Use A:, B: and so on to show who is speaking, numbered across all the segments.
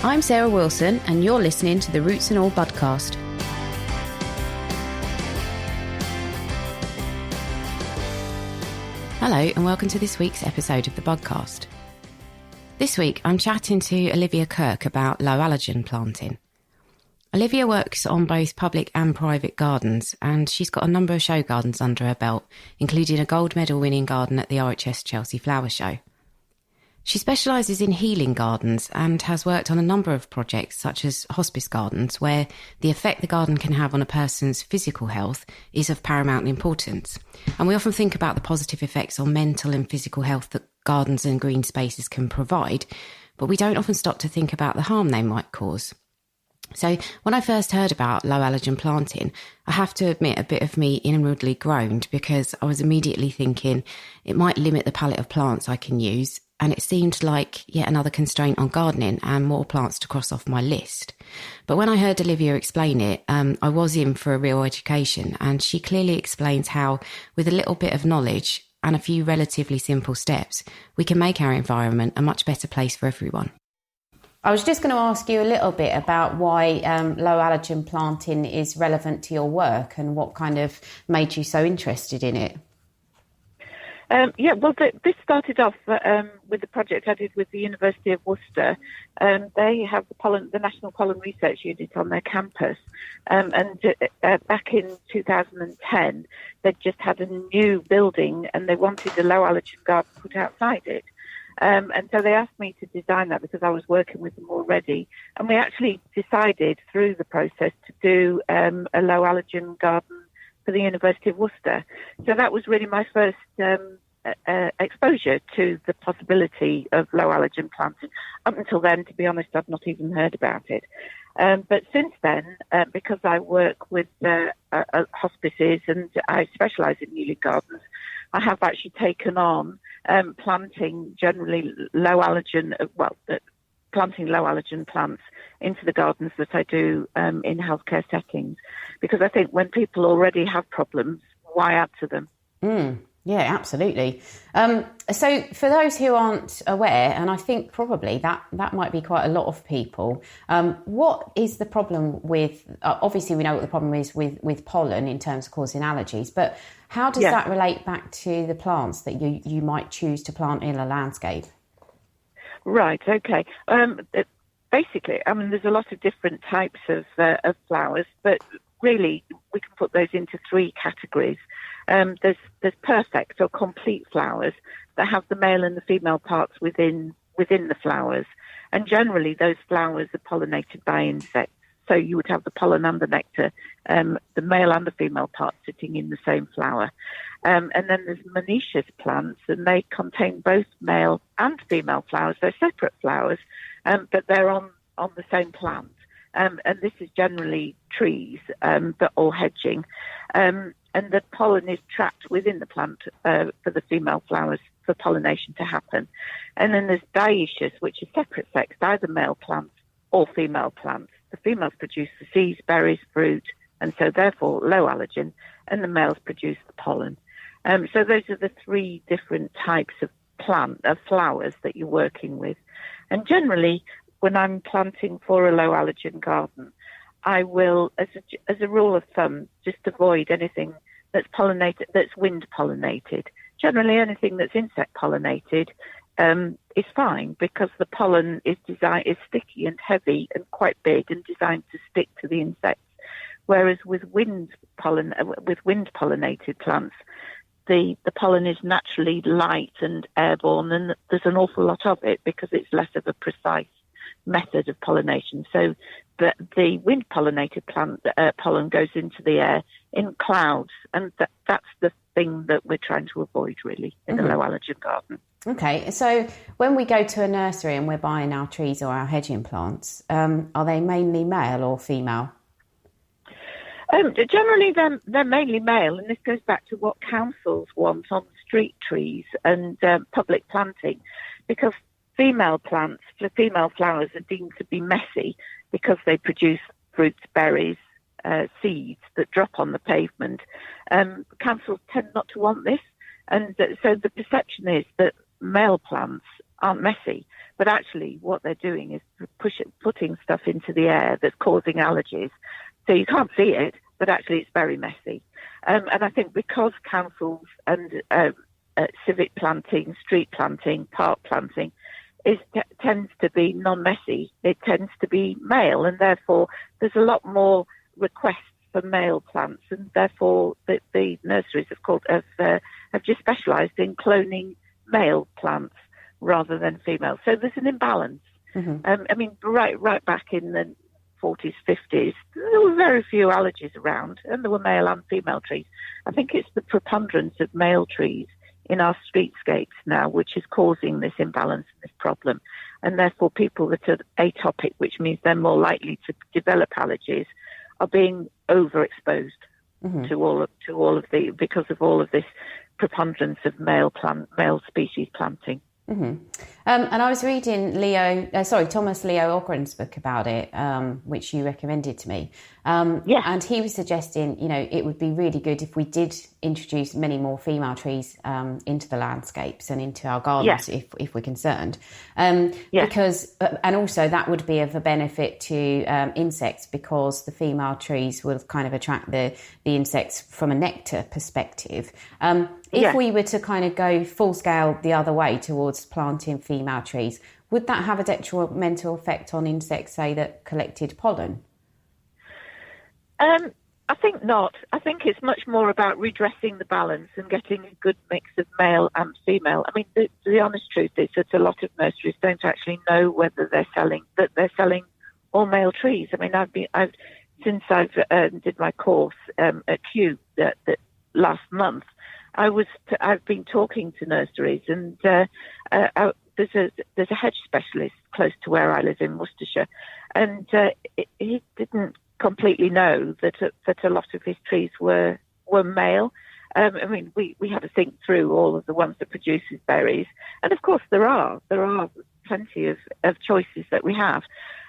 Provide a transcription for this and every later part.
A: I'm Sarah Wilson, and you're listening to the Roots and All Budcast. Hello, and welcome to this week's episode of the Budcast. This week, I'm chatting to Olivia Kirk about low allergen planting. Olivia works on both public and private gardens, and she's got a number of show gardens under her belt, including a gold medal winning garden at the RHS Chelsea Flower show. She specialises in healing gardens and has worked on a number of projects such as hospice gardens, where the effect the garden can have on a person's physical health is of paramount importance. And we often think about the positive effects on mental and physical health that gardens and green spaces can provide, but we don't often stop to think about the harm they might cause. So when I first heard about low allergen planting, I have to admit a bit of me inwardly groaned, because I was immediately thinking it might limit the palette of plants I can use, and it seemed like yet another constraint on gardening and more plants to cross off my list. But when I heard Olivia explain it, I was in for a real education, and she clearly explains how, with a little bit of knowledge and a few relatively simple steps, we can make our environment a much better place for everyone. I was just going to ask you a little bit about why low allergen planting is relevant to your work and what kind of made you so interested in it.
B: This started off with the project I did with the University of Worcester. They have the National Pollen Research Unit on their campus. Back in 2010, they'd just had a new building and they wanted a low allergen garden put outside it. And so they asked me to design that because I was working with them already. And we actually decided through the process to do a low allergen garden for the University of Worcester. So that was really my first exposure to the possibility of low allergen planting. Up until then, to be honest, I've not even heard about it. But since then, because I work with hospices and I specialise in healing gardens, I have actually taken on planting generally planting low allergen plants into the gardens that I do in healthcare settings, because I think when people already have problems, why add to them?
A: Yeah, absolutely. So for those who aren't aware, and I think probably that might be quite a lot of people, what is the problem with, obviously we know what the problem is with pollen in terms of causing allergies, but how does that relate back to the plants that you might choose to plant in a landscape? Right, okay.
B: Basically, there's a lot of different types of flowers, but really we can put those into three categories. There's perfect or complete flowers that have the male and the female parts within the flowers, and generally those flowers are pollinated by insects. So you would have the pollen and the nectar, the male and the female parts sitting in the same flower. And then there's monoecious plants, and they contain both male and female flowers. They're separate flowers, but they're on the same plant. And this is generally trees, but all hedging. And the pollen is trapped within the plant for the female flowers for pollination to happen. And then there's dioecious, which is separate sex, either male plants or female plants. The females produce the seeds, berries, fruit, and so therefore low allergen, and the males produce the pollen. So those are the three different types of flowers that you're working with. And generally, when I'm planting for a low allergen garden, I will, as a rule of thumb, just avoid anything that's pollinated, that's wind pollinated. Generally, anything that's insect pollinated is fine, because the pollen is sticky and heavy and quite big and designed to stick to the insects. Whereas with wind pollinated plants, the pollen is naturally light and airborne, and there's an awful lot of it because it's less of a precise method of pollination. So the wind pollinated pollen goes into the air in clouds, and that's the thing that we're trying to avoid really in a low allergen garden.
A: Okay, so when we go to a nursery and we're buying our trees or our hedging plants, are they mainly male or female?
B: Generally, they're mainly male, and this goes back to what councils want on street trees and public planting, because female flowers are deemed to be messy because they produce fruits, berries, seeds that drop on the pavement. Councils tend not to want this, and so the perception is that male plants aren't messy. But actually what they're doing is putting stuff into the air that's causing allergies. So you can't see it, but actually it's very messy. And I think because councils and civic planting, street planting, park planting tends to be non-messy, it tends to be male, and therefore there's a lot more requests for male plants, and therefore the nurseries have just specialised in cloning male plants rather than female. So there's an imbalance. I mean, right back in the 40s, 50s, there were very few allergies around, and there were male and female trees. I think it's the preponderance of male trees in our streetscapes now which is causing this imbalance and this problem. And therefore people that are atopic, which means they're more likely to develop allergies, are being overexposed to all of the, because of all of this preponderance of male species planting.
A: And I was reading Thomas Leo Ogren's book about it, which you recommended to me. And he was suggesting, it would be really good if we did introduce many more female trees into the landscapes and into our gardens, if we're concerned. Because, and also that would be of a benefit to insects, because the female trees will kind of attract the insects from a nectar perspective. If we were to kind of go full scale the other way towards planting female trees, would that have a detrimental effect on insects, say, that collected pollen?
B: I think not. I think it's much more about redressing the balance and getting a good mix of male and female. I mean, the honest truth is that a lot of nurseries don't actually know whether they're selling all male trees. I mean, since I've did my course at Kew that last month, I've been talking to nurseries, and there's a hedge specialist close to where I live in Worcestershire, and he didn't completely know that a lot of his trees were male. I mean, we had to think through all of the ones that produces berries, and of course there are plenty of choices that we have,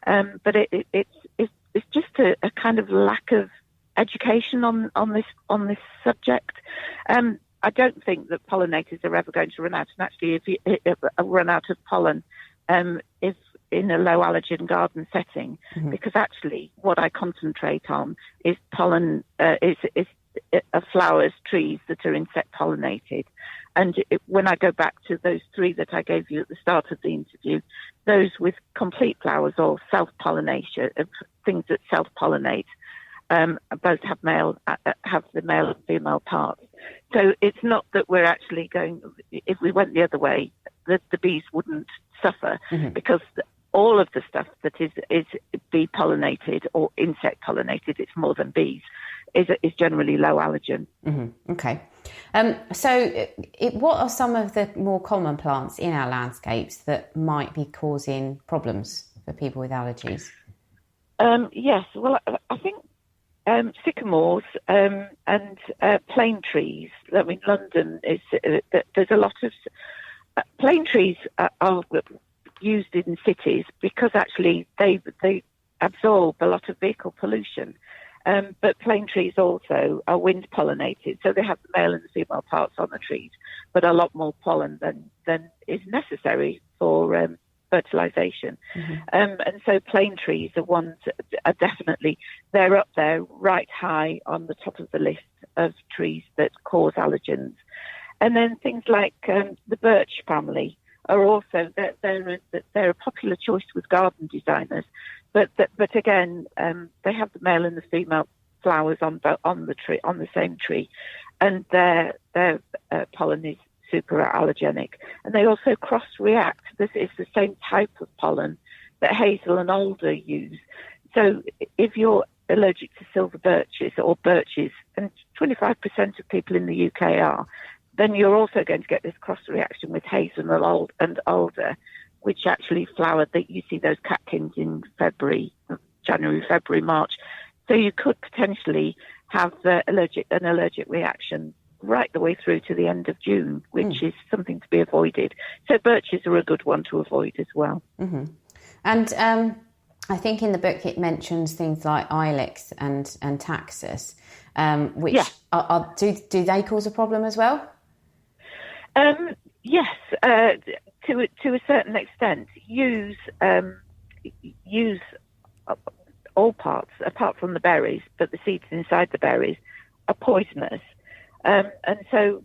B: but it's just a kind of lack of education on this subject. I don't think that pollinators are ever going to run out. And actually, if you run out of pollen, if in a low allergen garden setting, because actually what I concentrate on is pollen, is flowers, trees that are insect pollinated. And when I go back to those three that I gave you at the start of the interview, those with complete flowers or self-pollination, things that self-pollinate, both have the male and female parts. So it's not that we're actually going, if we went the other way, the bees wouldn't suffer, because all of the stuff that is bee pollinated or insect pollinated, it's more than bees, is generally low allergen.
A: Okay. So what are some of the more common plants in our landscapes that might be causing problems for people with allergies?
B: Yes, well, I think sycamores and plane trees. I mean, London is there's a lot of plane trees are used in cities because actually they absorb a lot of vehicle pollution. But plane trees also are wind pollinated, so they have the male and the female parts on the trees, but a lot more pollen than is necessary for fertilization. And so plane trees are ones that are definitely, they're up there right high on the top of the list of trees that cause allergens. And then things like the birch family are also, they're a popular choice with garden designers, but again, they have the male and the female flowers on the tree, on the same tree, and their pollen is super allergenic, and they also cross-react. This is the same type of pollen that hazel and alder use. So if you're allergic to silver birches, and 25% of people in the UK are, then you're also going to get this cross-reaction with hazel and alder, which actually flower, that you see those catkins in January, February, March. So you could potentially have an allergic reaction right the way through to the end of June, which is something to be avoided. So birches are a good one to avoid as well.
A: And I think in the book it mentions things like ilex and taxus, which do they cause a problem as well?
B: Yes. to a certain extent, use all parts apart from the berries, but the seeds inside the berries are poisonous, and so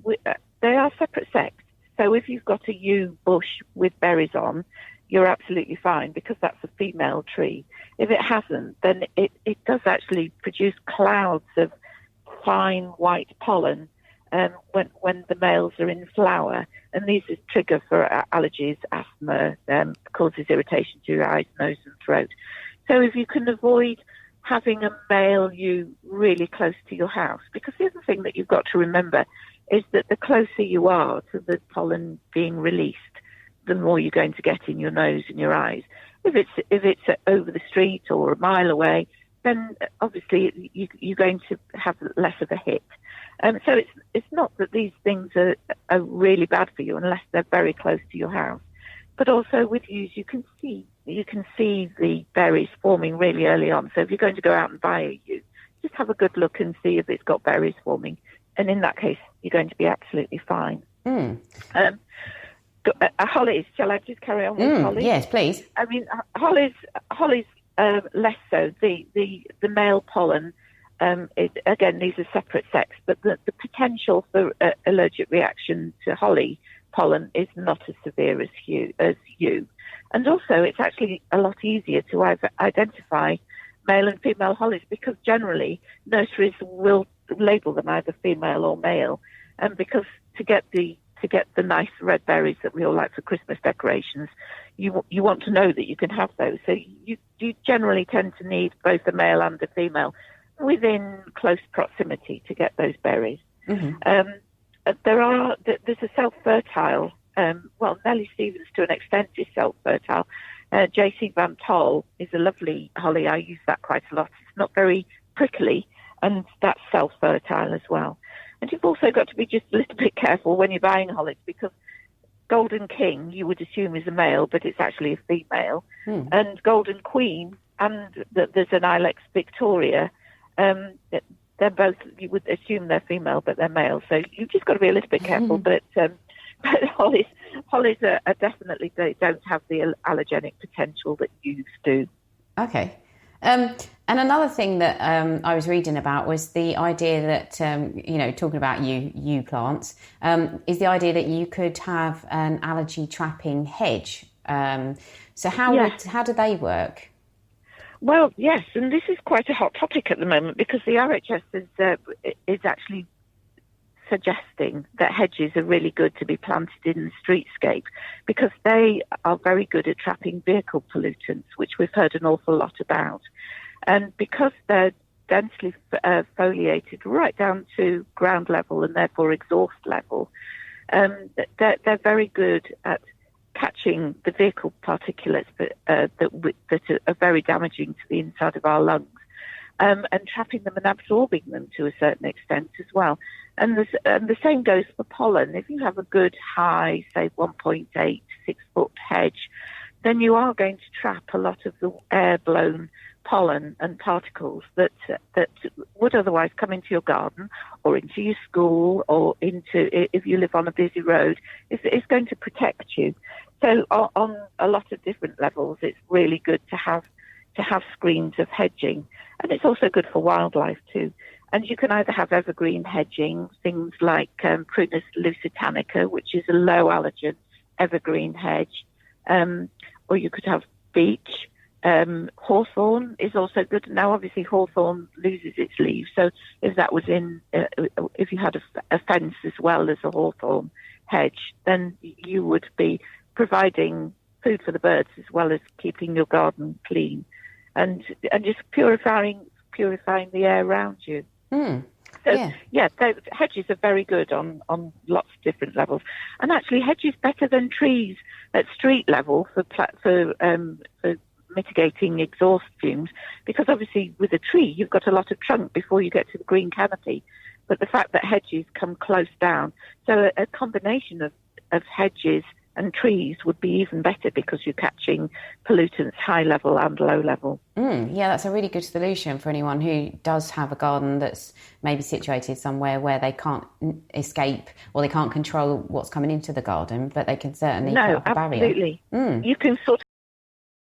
B: they are separate sects. So if you've got a yew bush with berries on, you're absolutely fine because that's a female tree. If it hasn't, then it does actually produce clouds of fine white pollen when the males are in flower, and these is trigger for allergies, asthma, causes irritation to your eyes, nose and throat. So if you can avoid having a male yew really close to your house, because the other thing that you've got to remember is that the closer you are to the pollen being released, the more you're going to get in your nose and your eyes. If it's over the street or a mile away, then obviously you're going to have less of a hit. So it's not that these things are really bad for you unless they're very close to your house. But also with yews, you can see the berries forming really early on. So if you're going to go out and buy a yew, just have a good look and see if it's got berries forming. And in that case, you're going to be absolutely fine. Hollies, shall I just carry on with hollies?
A: Yes, please.
B: I mean, hollies less so. The male pollen, again, these are separate sects, but the potential for allergic reaction to holly pollen is not as severe as yew. And also, it's actually a lot easier to identify male and female hollies because generally nurseries will label them either female or male, and because to get the nice red berries that we all like for Christmas decorations, you want to know that you can have those. So you generally tend to need both a male and a female within close proximity to get those berries. Mm-hmm. There's a self-fertile, Nellie Stevens to an extent is self-fertile. JC Van Tol is a lovely holly. I use that quite a lot. It's not very prickly, and that's self-fertile as well. And you've also got to be just a little bit careful when you're buying hollies because Golden King, you would assume, is a male, but it's actually a female. And Golden Queen and there's an Ilex Victoria. They're both, you would assume they're female, but they're male. So you've just got to be a little bit careful. But hollies are definitely, they don't have the allergenic potential that yews do.
A: Okay. And another thing that I was reading about was the idea that, talking about yew plants, is the idea that you could have an allergy trapping hedge. So how do they work?
B: Well, yes, and this is quite a hot topic at the moment because the RHS is actually suggesting that hedges are really good to be planted in the streetscape because they are very good at trapping vehicle pollutants, which we've heard an awful lot about. And because they're densely foliated right down to ground level and therefore exhaust level, they're very good at catching the vehicle particulates that are very damaging to the inside of our lungs, and trapping them and absorbing them to a certain extent as well. And the same goes for pollen. If you have a good high, say 1.8, 6 foot hedge, then you are going to trap a lot of the air-blown pollen and particles that would otherwise come into your garden or into your school or if you live on a busy road. It's going to protect you. So on a lot of different levels, it's really good to have screens of hedging, and it's also good for wildlife too. And you can either have evergreen hedging, things like Prunus lusitanica, which is a low allergen evergreen hedge, or you could have beech. Hawthorn is also good. Now, obviously, hawthorn loses its leaves, so if that was if you had a fence as well as a hawthorn hedge, then you would be providing food for the birds as well as keeping your garden clean, and just purifying the air around you. Hedges are very good on lots of different levels, and actually hedges better than trees at street level for mitigating exhaust fumes, because obviously with a tree you've got a lot of trunk before you get to the green canopy, but the fact that hedges come close down, so a combination of hedges and trees would be even better because you're catching pollutants high level and low level.
A: Yeah, that's a really good solution for anyone who does have a garden that's maybe situated somewhere where they can't escape or they can't control what's coming into the garden, but they can certainly put up a barrier.
B: Absolutely. You can sort